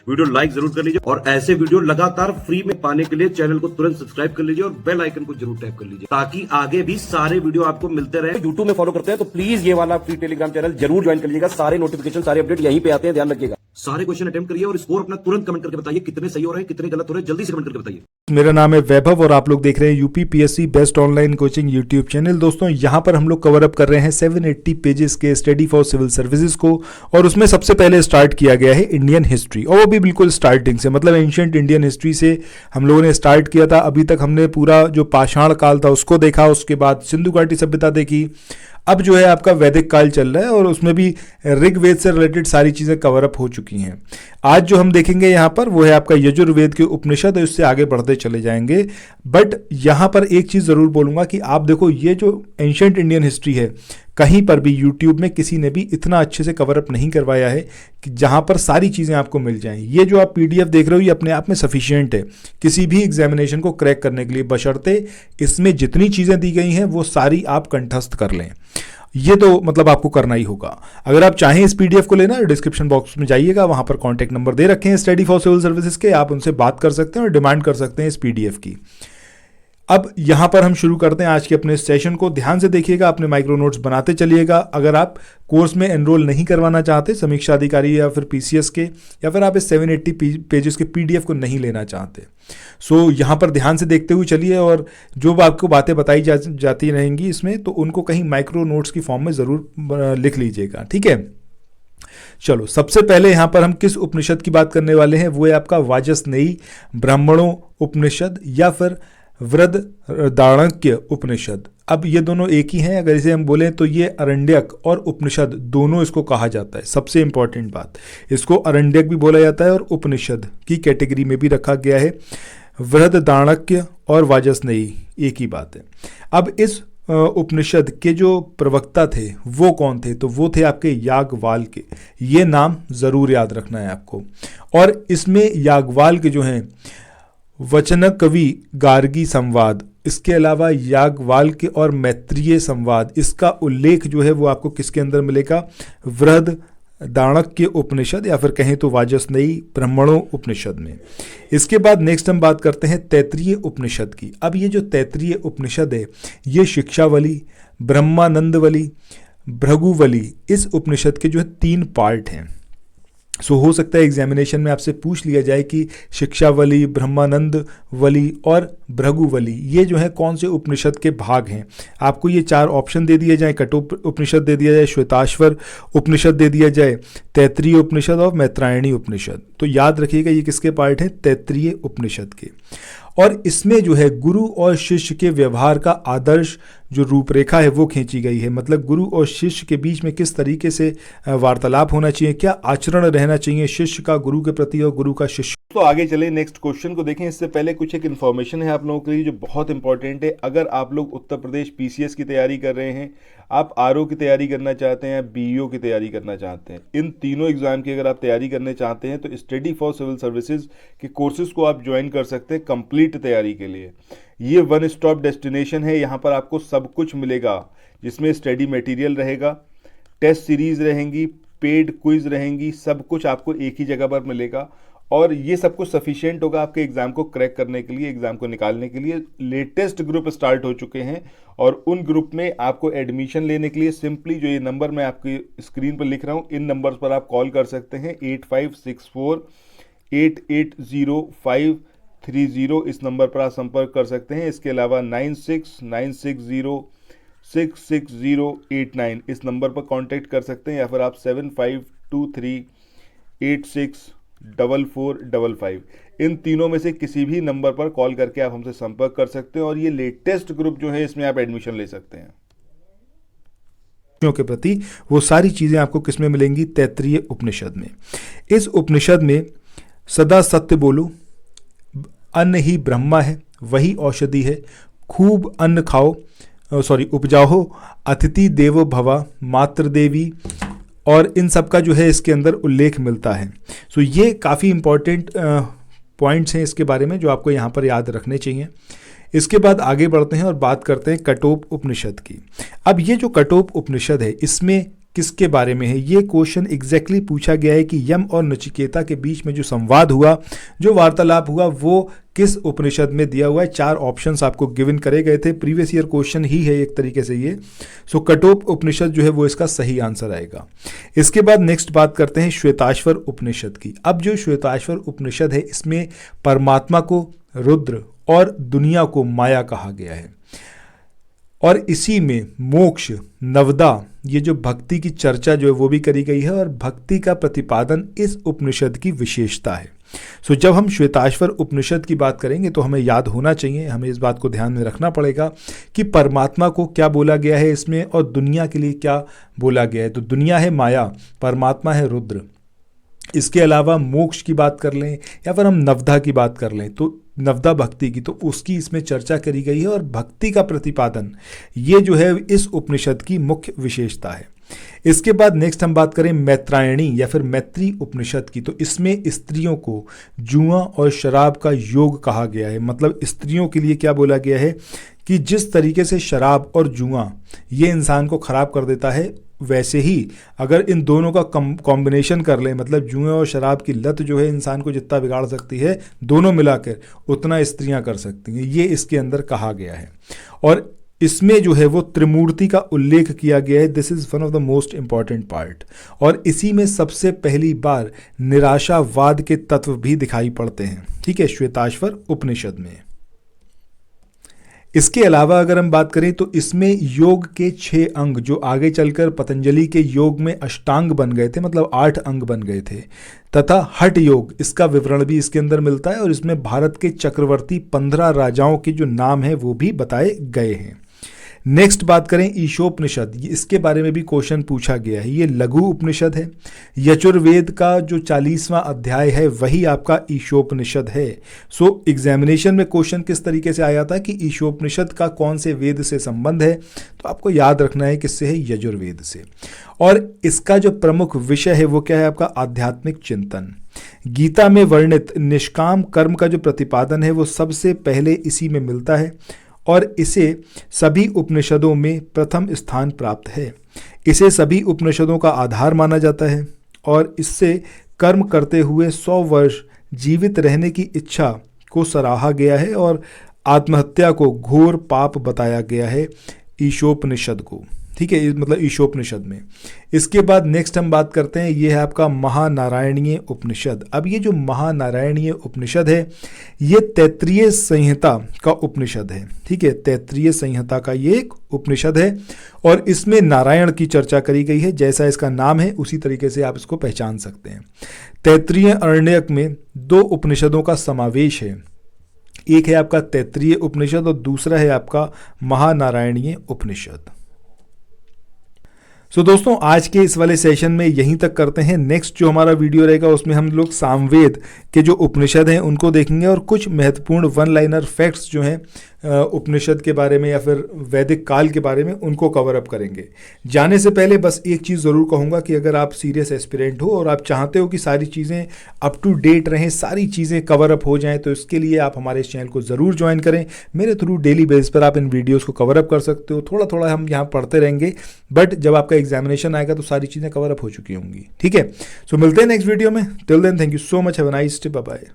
Video like जरूर कर लीजिए और ऐसे वीडियो लगातार फ्री में पाने के लिए चैनल को तुरंत सब्सक्राइब कर लीजिए और बेल आइकन को जरूर टैप कर लीजिए ताकि आगे भी सारे वीडियो आपको मिलते रहे। यूट्यूब में फॉलो करते हैं तो प्लीज ये वाला फ्री टेलीग्राम चैनल जरूर ज्वाइन कर लीजिएगा। सारे नोटिफिकेशन सारे अपडेट यहीं पे आते हैं, ध्यान रखिएगा। सारे क्वेश्चन अटेम्प्ट करिए और स्कोर अपना तुरंत कमेंट करके बताइए कितने सही हो रहे हैं कितने गलत हो रहे हैं, जल्दी से कमेंट करके बताइए। मेरा नाम है वैभव और आप लोग देख रहे हैं UP PSC best online coaching YouTube channel. दोस्तों यहाँ पर हम लोग कवर अप कर रहे हैं 780 पेजेस के स्टडी फॉर सिविल सर्विसेज को और उसमें सबसे पहले स्टार्ट किया गया है इंडियन हिस्ट्री और वो भी बिल्कुल स्टार्टिंग से, मतलब एंशिएंट इंडियन हिस्ट्री से हम लोगों ने स्टार्ट किया था। अभी तक हमने पूरा जो पाषाण काल था उसको देखा, उसके बाद सिंधु घाटी सभ्यता देखी, अब जो है आपका वैदिक काल चल रहा है और उसमें भी ऋग्वेद से रिलेटेड सारी चीज़ें कवर अप हो चुकी हैं। आज जो हम देखेंगे यहाँ पर वो है आपका यजुर्वेद के उपनिषद, उससे आगे बढ़ते चले जाएंगे। बट यहाँ पर एक चीज़ ज़रूर बोलूँगा कि आप देखो ये जो एंशिएंट इंडियन हिस्ट्री है कहीं पर भी यूट्यूब में किसी ने भी इतना अच्छे से कवर अप नहीं करवाया है कि जहाँ पर सारी चीज़ें आपको मिल जाएं। ये जो आप पीडीएफ देख रहे हो ये अपने आप में सफिशिएंट है किसी भी एग्जामिनेशन को क्रैक करने के लिए, बशर्ते इसमें जितनी चीज़ें दी गई हैं वो सारी आप कंठस्थ कर लें। ये तो मतलब आपको करना ही होगा। अगर आप चाहें इस पीडीएफ को लेना, डिस्क्रिप्शन बॉक्स में जाइएगा, वहाँ पर कॉन्टैक्ट नंबर दे रखे हैं स्टडी फॉर सिविल सर्विसेज के, आप उनसे बात कर सकते हैं और डिमांड कर सकते हैं इस पीडीएफ की। अब यहाँ पर हम शुरू करते हैं आज के अपने सेशन को। ध्यान से देखिएगा, अपने माइक्रो नोट्स बनाते चलिएगा। अगर आप कोर्स में एनरोल नहीं करवाना चाहते, समीक्षा अधिकारी या फिर पीसीएस के, या फिर आप इस 780 पेजेस के पीडीएफ को नहीं लेना चाहते, सो यहाँ पर ध्यान से देखते हुए चलिए और जो आपको बातें बताई जाती रहेंगी इसमें, तो उनको कहीं माइक्रो नोट्स की फॉर्म में ज़रूर लिख लीजिएगा, ठीक है। चलो, सबसे पहले यहाँ पर हम किस उपनिषद की बात करने वाले हैं, वो है आपका वाजस्नेयी ब्राह्मणों उपनिषद या फिर वृहदारण्यक उपनिषद। अब ये दोनों एक ही हैं, अगर इसे हम बोलें तो ये अरण्यक और उपनिषद दोनों इसको कहा जाता है। सबसे इंपॉर्टेंट बात, इसको अरण्यक भी बोला जाता है और उपनिषद की कैटेगरी में भी रखा गया है। वृहदारण्यक और वाजस्नेयी एक ही बात है। अब इस उपनिषद के जो प्रवक्ता थे वो कौन थे, तो वो थे आपके याज्ञवल्क्य। ये नाम ज़रूर याद रखना है आपको। और इसमें याज्ञवल्क्य जो हैं वचन कवि गार्गी संवाद, इसके अलावा याज्ञवल्क्य और मैत्रेयी संवाद, इसका उल्लेख जो है वो आपको किसके अंदर मिलेगा, वृहदारण्यक उपनिषद या फिर कहें तो वाजस्नेयी ब्राह्मणों उपनिषद में। इसके बाद नेक्स्ट हम बात करते हैं तैत्तिरीय उपनिषद की। अब ये जो तैत्तिरीय उपनिषद है ये शिक्षावली, ब्रह्मानंदवली, भृगुवली, इस उपनिषद के जो है 3 पार्ट हैं। सो हो सकता है एग्जामिनेशन में आपसे पूछ लिया जाए कि शिक्षावली, ब्रह्मानंद वली और भृगुवली ये जो है कौन से उपनिषद के भाग हैं। आपको ये 4 ऑप्शन दे दिए जाए, कठोप उपनिषद दे दिया जाए, श्वेताश्वर उपनिषद दे दिया जाए, तैत्तिरीय उपनिषद और मैत्रायणी उपनिषद। तो याद रखिएगा ये किसके पार्ट हैं, तैत्तिरीय उपनिषद के। और इसमें जो है गुरु और शिष्य के व्यवहार का आदर्श जो रूपरेखा है वो खींची गई है। मतलब गुरु और शिष्य के बीच में किस तरीके से वार्तालाप होना चाहिए, क्या आचरण रहना चाहिए शिष्य का गुरु के प्रति और गुरु का शिष्य। तो आगे चले, नेक्स्ट क्वेश्चन को देखें। इससे पहले कुछ एक इन्फॉर्मेशन है आप लोगों के लिए जो बहुत इंपॉर्टेंट है। अगर आप लोग उत्तर प्रदेश पीसीएस की तैयारी कर रहे हैं, आप आरओ की तैयारी करना चाहते हैं, बीईओ की तैयारी करना चाहते हैं, इन तीनों एग्जाम की अगर आप तैयारी करने चाहते हैं तो स्टडी फॉर सिविल सर्विसेज के कोर्सेज को आप ज्वाइन कर सकते हैं कंप्लीट तैयारी के लिए। ये वन स्टॉप डेस्टिनेशन है, यहाँ पर आपको सब कुछ मिलेगा जिसमें स्टडी मटेरियल रहेगा, टेस्ट सीरीज रहेंगी, पेड क्विज रहेंगी, सब कुछ आपको एक ही जगह पर मिलेगा। और ये सब कुछ सफिशिएंट होगा आपके एग्जाम को क्रैक करने के लिए, एग्जाम को निकालने के लिए। लेटेस्ट ग्रुप स्टार्ट हो चुके हैं और उन ग्रुप में आपको एडमिशन लेने के लिए सिंपली जो ये नंबर मैं आपकी स्क्रीन पर लिख रहा हूँ, इन नंबर्स पर आप कॉल कर सकते हैं। 8564880530 इस नंबर पर आप संपर्क कर सकते हैं। इसके अलावा 9696066089 इस नंबर पर कांटेक्ट कर सकते हैं, या फिर आप 7523864455 इन तीनों में से किसी भी नंबर पर कॉल करके आप हमसे संपर्क कर सकते हैं और ये लेटेस्ट ग्रुप जो है इसमें आप एडमिशन ले सकते हैं। के प्रति वो सारी चीजें आपको किसमें मिलेंगी, तैत्तिरीय उपनिषद में। इस उपनिषद में सदा सत्य बोलो, अन्न ही ब्रह्मा है, वही औषधि है, खूब अन्न खाओ, उपजाओ, अतिथि देवो भवा, मातृ देवी, और इन सब का जो है इसके अंदर उल्लेख मिलता है। सो ये काफ़ी इंपॉर्टेंट पॉइंट्स हैं इसके बारे में जो आपको यहाँ पर याद रखने चाहिए। इसके बाद आगे बढ़ते हैं और बात करते हैं कठोप उपनिषद की। अब ये जो कठोप उपनिषद है इसमें किसके बारे में है? ये क्वेश्चन एग्जैक्टली पूछा गया है कि यम और नचिकेता के बीच में जो संवाद हुआ, जो वार्तालाप हुआ, वो किस उपनिषद में दिया हुआ है। 4 ऑप्शंस आपको गिवन करे गए थे, प्रीवियस ईयर क्वेश्चन ही है एक तरीके से ये। सो कठोप उपनिषद जो है वो इसका सही आंसर आएगा। इसके बाद नेक्स्ट बात करते हैं श्वेताश्वर उपनिषद की। अब जो श्वेताश्वर उपनिषद है इसमें परमात्मा को रुद्र और दुनिया को माया कहा गया है, और इसी में मोक्ष, नवदा, ये जो भक्ति की चर्चा जो है वो भी करी गई है, और भक्ति का प्रतिपादन इस उपनिषद की विशेषता है। सो जब हम श्वेताश्वर उपनिषद की बात करेंगे तो हमें याद होना चाहिए, हमें इस बात को ध्यान में रखना पड़ेगा कि परमात्मा को क्या बोला गया है इसमें और दुनिया के लिए क्या बोला गया है। तो दुनिया है माया, परमात्मा है रुद्र। इसके अलावा मोक्ष की बात कर लें या फिर हम नवदा की बात कर लें तो नवदा भक्ति की, तो उसकी इसमें चर्चा करी गई है, और भक्ति का प्रतिपादन ये जो है इस उपनिषद की मुख्य विशेषता है। इसके बाद नेक्स्ट हम बात करें मैत्रायणी या फिर मैत्री उपनिषद की, तो इसमें स्त्रियों को जुआ और शराब का योग कहा गया है। मतलब स्त्रियों के लिए क्या बोला गया है कि जिस तरीके से शराब और जुआ ये इंसान को खराब कर देता है, वैसे ही अगर इन दोनों का कॉम्बिनेशन कर लें, मतलब जुए और शराब की लत जो है इंसान को जितना बिगाड़ सकती है, दोनों मिलाकर उतना स्त्रियां कर सकती हैं, ये इसके अंदर कहा गया है। और इसमें जो है वो त्रिमूर्ति का उल्लेख किया गया है। This is one of the most important part. और इसी में सबसे पहली बार निराशावाद के तत्व भी दिखाई पड़ते हैं, ठीक है, श्वेताश्वर उपनिषद में। इसके अलावा अगर हम बात करें तो इसमें योग के 6 अंग जो आगे चलकर पतंजलि के योग में अष्टांग बन गए थे, मतलब 8 अंग बन गए थे, तथा हठ योग, इसका विवरण भी इसके अंदर मिलता है। और इसमें भारत के चक्रवर्ती 15 राजाओं के जो नाम है वो भी बताए गए हैं। नेक्स्ट बात करें ईशोपनिषद, इसके बारे में भी क्वेश्चन पूछा गया है। ये लघु उपनिषद है। यजुर्वेद का जो 40वां अध्याय है वही आपका ईशोपनिषद है। सो एग्जामिनेशन में क्वेश्चन किस तरीके से आया था कि ईशोपनिषद का कौन से वेद से संबंध है, तो आपको याद रखना है किससे है, यजुर्वेद से। और इसका जो प्रमुख विषय है वो क्या है, आपका आध्यात्मिक चिंतन। गीता में वर्णित निष्काम कर्म का जो प्रतिपादन है वो सबसे पहले इसी में मिलता है, और इसे सभी उपनिषदों में प्रथम स्थान प्राप्त है। इसे सभी उपनिषदों का आधार माना जाता है, और इससे कर्म करते हुए 100 वर्ष जीवित रहने की इच्छा को सराहा गया है, और आत्महत्या को घोर पाप बताया गया है ईशोपनिषद को, ठीक है, मतलब ईशोपनिषद में। इसके बाद नेक्स्ट हम बात करते हैं, ये है आपका महानारायणीय उपनिषद। अब ये जो महानारायणीय उपनिषद है ये तैत्तिरीय संहिता का उपनिषद है, ठीक है, तैत्तिरीय संहिता का ये एक उपनिषद है, और इसमें नारायण की चर्चा करी गई है। जैसा इसका नाम है उसी तरीके से आप इसको पहचान सकते हैं। तैत्तिरीय अरण्यक में 2 उपनिषदों का समावेश है, एक है आपका तैत्तिरीय उपनिषद और दूसरा है आपका महानारायणीय उपनिषद। सो दोस्तों आज के इस वाले सेशन में यहीं तक करते हैं। नेक्स्ट जो हमारा वीडियो रहेगा उसमें हम लोग सामवेद के जो उपनिषद हैं उनको देखेंगे, और कुछ महत्वपूर्ण 1 लाइनर फैक्ट्स जो हैं उपनिषद के बारे में या फिर वैदिक काल के बारे में उनको कवर अप करेंगे। जाने से पहले बस एक चीज़ ज़रूर कहूँगा कि अगर आप सीरियस एस्पिरेंट हो और आप चाहते हो कि सारी चीज़ें अप टू डेट रहें, सारी चीज़ें कवर अप हो जाएं, तो इसके लिए आप हमारे इस चैनल को ज़रूर ज्वाइन करें। मेरे थ्रू डेली बेस पर आप इन वीडियोज़ को कवर अप कर सकते हो। थोड़ा थोड़ा हम यहाँ पढ़ते रहेंगे, बट जब आपका एग्जामिनेशन आएगा तो सारी चीज़ें कवर अप हो चुकी होंगी, ठीक है। सो मिलते हैं नेक्स्ट वीडियो में। Till then thank you so much, have a nice day, bye bye.